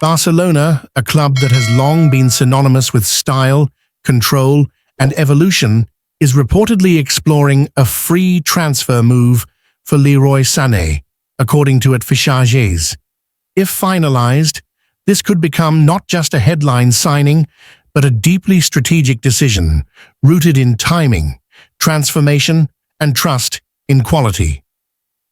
Barcelona, a club that has long been synonymous with style, control, and evolution, is reportedly exploring a free transfer move for Leroy Sané, according to FABRIZIO. If finalized, this could become not just a headline signing, but a deeply strategic decision rooted in timing, transformation, and trust in quality.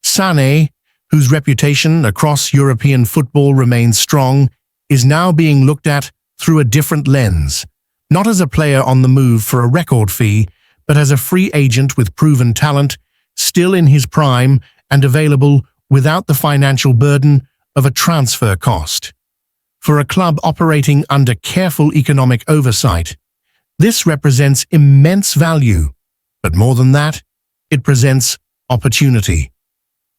Sané, whose reputation across European football remains strong, is now being looked at through a different lens, not as a player on the move for a record fee, but as a free agent with proven talent, still in his prime and available without the financial burden of a transfer cost. For a club operating under careful economic oversight, this represents immense value, but more than that, it presents opportunity.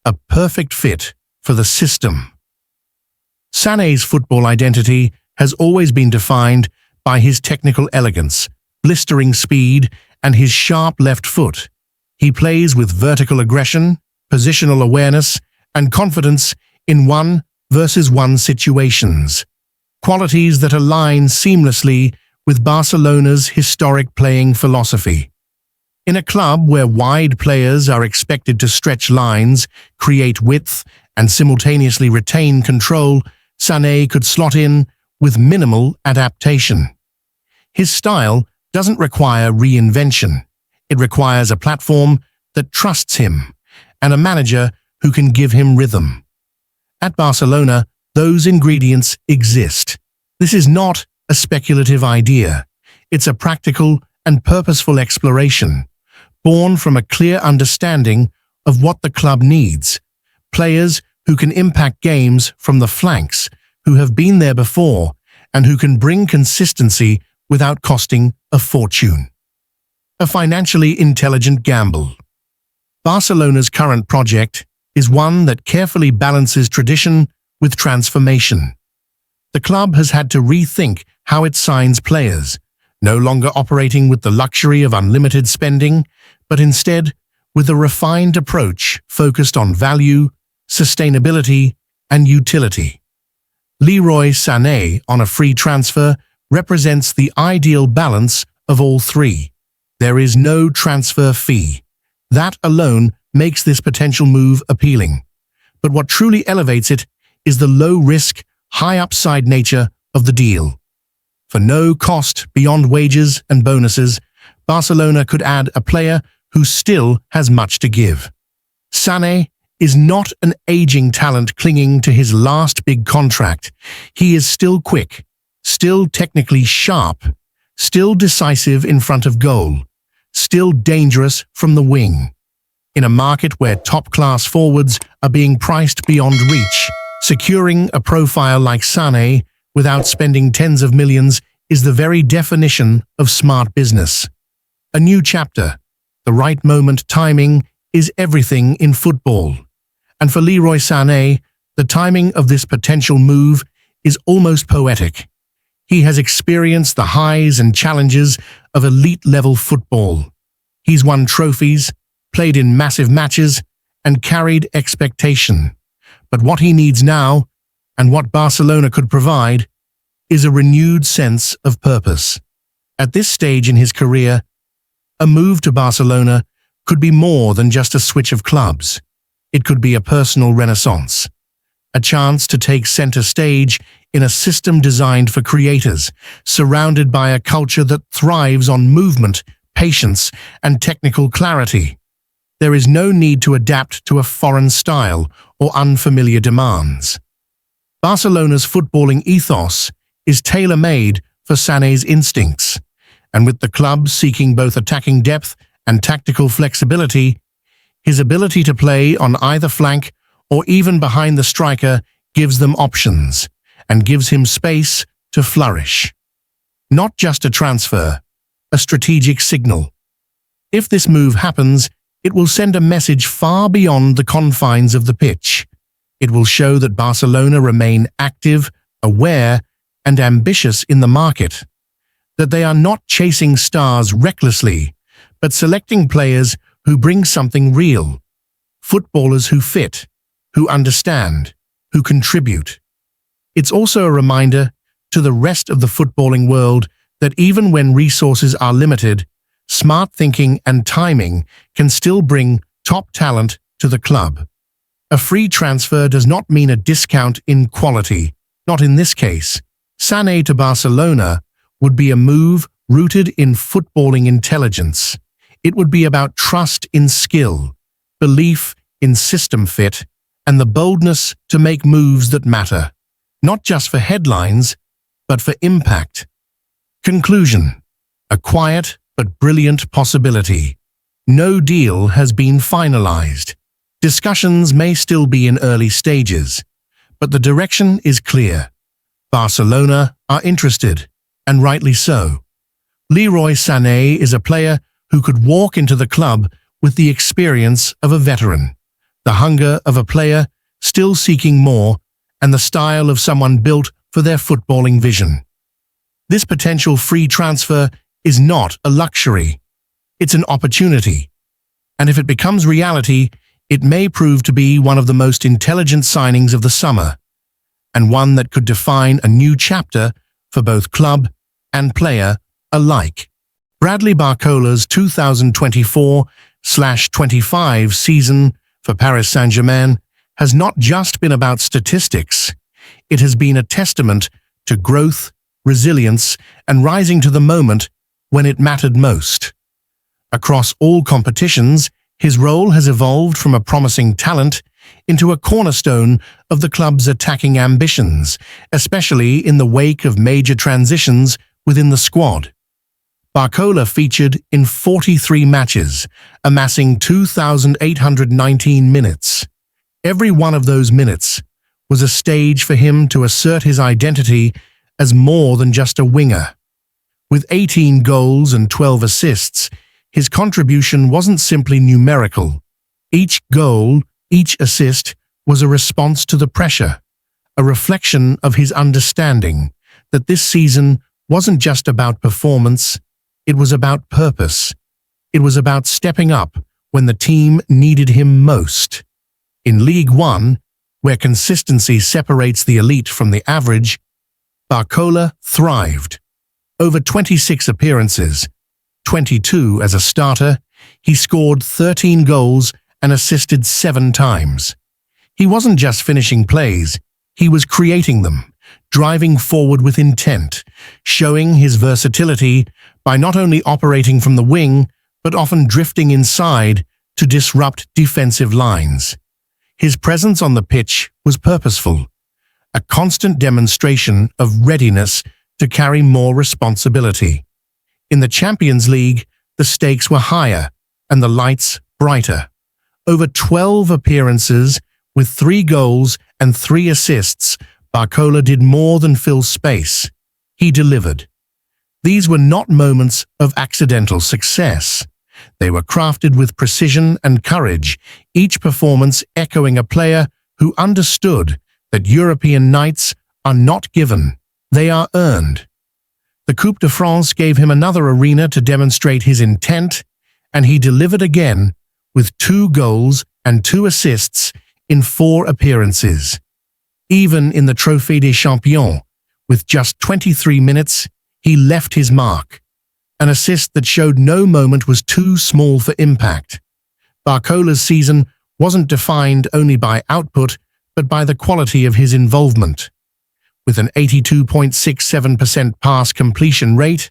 A perfect fit for the system. Sané's football identity has always been defined by his technical elegance, blistering speed, and his sharp left foot. He plays with vertical aggression, positional awareness, and confidence in one-versus-one situations, qualities that align seamlessly with Barcelona's historic playing philosophy. In a club where wide players are expected to stretch lines, create width, and simultaneously retain control, Sané could slot in with minimal adaptation. His style doesn't require reinvention. It requires a platform that trusts him and a manager who can give him rhythm. At Barcelona, those ingredients exist. This is not a speculative idea. It's a practical and purposeful exploration, born from a clear understanding of what the club needs. Players who can impact games from the flanks, who have been there before, and who can bring consistency without costing a fortune. A financially intelligent gamble. Barcelona's current project is one that carefully balances tradition with transformation. The club has had to rethink how it signs players, no longer operating with the luxury of unlimited spending, but instead with a refined approach focused on value, sustainability, and utility. Leroy Sané on a free transfer represents the ideal balance of all three. There is no transfer fee. That alone makes this potential move appealing. But what truly elevates it is the low-risk, high-upside nature of the deal. For no cost beyond wages and bonuses, Barcelona could add a player who still has much to give. Sané is not an aging talent clinging to his last big contract. He is still quick, still technically sharp, still decisive in front of goal, still dangerous from the wing. In a market where top-class forwards are being priced beyond reach, securing a profile like Sané without spending tens of millions is the very definition of smart business. A new chapter. The right moment timing is everything in football. And for Leroy Sané, the timing of this potential move is almost poetic. He has experienced the highs and challenges of elite-level football. He's won trophies, played in massive matches, and carried expectation. But what he needs now, and what Barcelona could provide, is a renewed sense of purpose. At this stage in his career, a move to Barcelona could be more than just a switch of clubs. It could be a personal renaissance, a chance to take center stage in a system designed for creators, surrounded by a culture that thrives on movement, patience, and technical clarity. There is no need to adapt to a foreign style or unfamiliar demands. Barcelona's footballing ethos is tailor-made for Sané's instincts, and with the club seeking both attacking depth and tactical flexibility, his ability to play on either flank or even behind the striker gives them options and gives him space to flourish. Not just a transfer, a strategic signal. If this move happens, it will send a message far beyond the confines of the pitch. It will show that Barcelona remain active, aware, and ambitious in the market, that they are not chasing stars recklessly, but selecting players who bring something real, footballers who fit, who understand, who contribute. It's also a reminder to the rest of the footballing world that even when resources are limited, smart thinking and timing can still bring top talent to the club. A free transfer does not mean a discount in quality, not in this case. Sané to Barcelona would be a move rooted in footballing intelligence. It would be about trust in skill, belief in system fit, and the boldness to make moves that matter, not just for headlines, but for impact. Conclusion: a quiet but brilliant possibility. No deal has been finalized. Discussions may still be in early stages, but the direction is clear. Barcelona are interested, and rightly so. Leroy Sané is a player who could walk into the club with the experience of a veteran, the hunger of a player still seeking more, and the style of someone built for their footballing vision. This potential free transfer is not a luxury. It's an opportunity. And if it becomes reality, it may prove to be one of the most intelligent signings of the summer, and one that could define a new chapter for both club and player alike. Bradley Barcola's 2024/25 season for Paris Saint-Germain has not just been about statistics. It has been a testament to growth, resilience, and rising to the moment when it mattered most. Across all competitions, his role has evolved from a promising talent into a cornerstone of the club's attacking ambitions, especially in the wake of major transitions within the squad. Barcola featured in 43 matches, amassing 2,819 minutes. Every one of those minutes was a stage for him to assert his identity as more than just a winger. With 18 goals and 12 assists, his contribution wasn't simply numerical. Each goal, each assist, was a response to the pressure, a reflection of his understanding that this season wasn't just about performance, it was about purpose. It was about stepping up when the team needed him most. In League One, where consistency separates the elite from the average, Barcola thrived. Over 26 appearances, 22 as a starter, he scored 13 goals and assisted 7 times. He wasn't just finishing plays, he was creating them, driving forward with intent, showing his versatility by not only operating from the wing, but often drifting inside to disrupt defensive lines. His presence on the pitch was purposeful, a constant demonstration of readiness to carry more responsibility. In the Champions League, the stakes were higher and the lights brighter. Over 12 appearances with 3 goals and 3 assists, Barcola did more than fill space. He delivered. These were not moments of accidental success. They were crafted with precision and courage, each performance echoing a player who understood that European nights are not given, they are earned. The Coupe de France gave him another arena to demonstrate his intent, and he delivered again with 2 goals and 2 assists in 4 appearances. Even in the Trophée des Champions, with just 23 minutes, he left his mark. An assist that showed no moment was too small for impact. Barcola's season wasn't defined only by output, but by the quality of his involvement. With an 82.67% pass completion rate,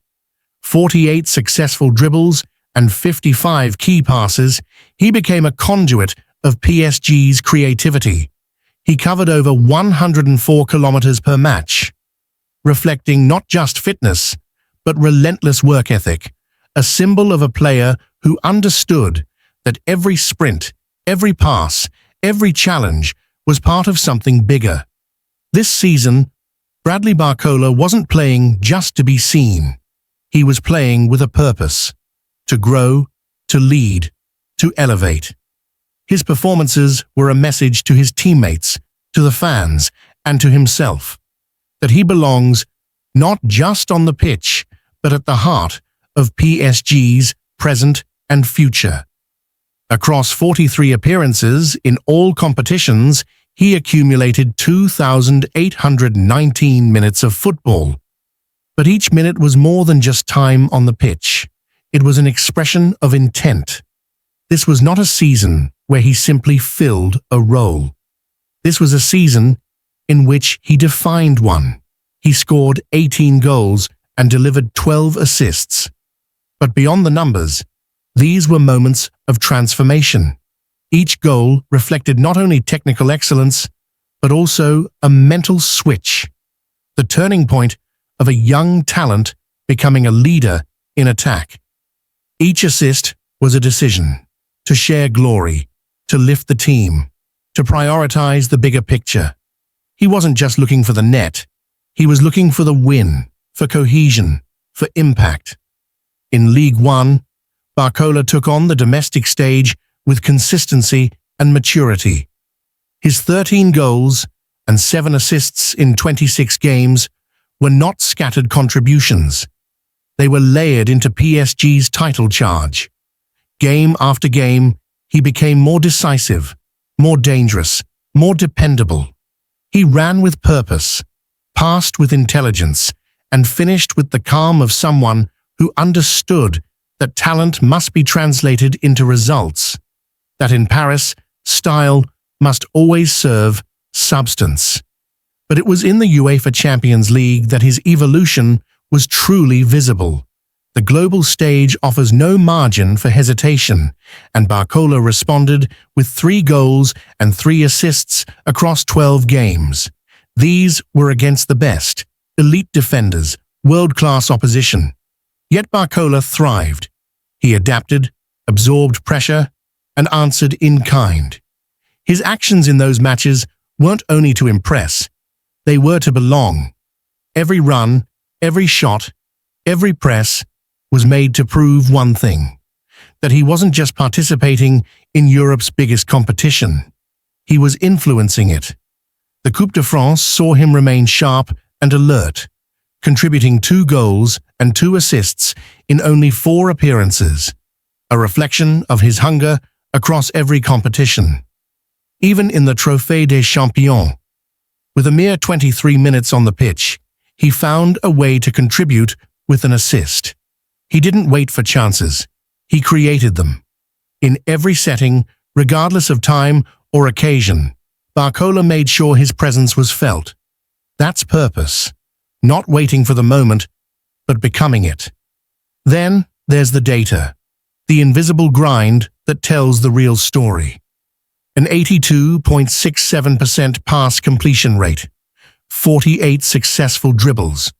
48 successful dribbles, and 55 key passes, he became a conduit of PSG's creativity. He covered over 104 kilometers per match, reflecting not just fitness, but relentless work ethic, a symbol of a player who understood that every sprint, every pass, every challenge was part of something bigger. This season, Bradley Barcola wasn't playing just to be seen. He was playing with a purpose: to grow, to lead, to elevate. His performances were a message to his teammates, to the fans, and to himself, that he belongs not just on the pitch, but at the heart of PSG's present and future. Across 43 appearances in all competitions, He accumulated 2,819 minutes of football. But each minute was more than just time on the pitch. It was an expression of intent. This was not a season where he simply filled a role. This was a season in which he defined one. He scored 18 goals and delivered 12 assists. But beyond the numbers, these were moments of transformation. Each goal reflected not only technical excellence, but also a mental switch, the turning point of a young talent becoming a leader in attack. Each assist was a decision to share glory, to lift the team, to prioritize the bigger picture. He wasn't just looking for the net, he was looking for the win, for cohesion, for impact. In League One, Barcola took on the domestic stage with consistency and maturity. His 13 goals and 7 assists in 26 games were not scattered contributions. They were layered into PSG's title charge. Game after game, he became more decisive, more dangerous, more dependable. He ran with purpose, passed with intelligence, and finished with the calm of someone who understood that talent must be translated into results, that in Paris, style must always serve substance. But it was in the UEFA Champions League that his evolution was truly visible. The global stage offers no margin for hesitation, and Barcola responded with 3 goals and 3 assists across 12 games. These were against the best, elite defenders, world-class opposition. Yet Barcola thrived. He adapted, absorbed pressure, and answered in kind. His actions in those matches weren't only to impress, they were to belong. Every run, every shot, every press was made to prove one thing, that he wasn't just participating in Europe's biggest competition, he was influencing it. The Coupe de France saw him remain sharp and alert, contributing 2 goals and 2 assists in only 4 appearances, a reflection of his hunger across every competition. Even in the Trophée des Champions, with a mere 23 minutes on the pitch, he found a way to contribute with an assist. He didn't wait for chances, he created them. In every setting, regardless of time or occasion, Barcola made sure his presence was felt. That's purpose, not waiting for the moment, but becoming it. Then there's the data, the invisible grind that tells the real story. An 82.67% pass completion rate, 48 successful dribbles,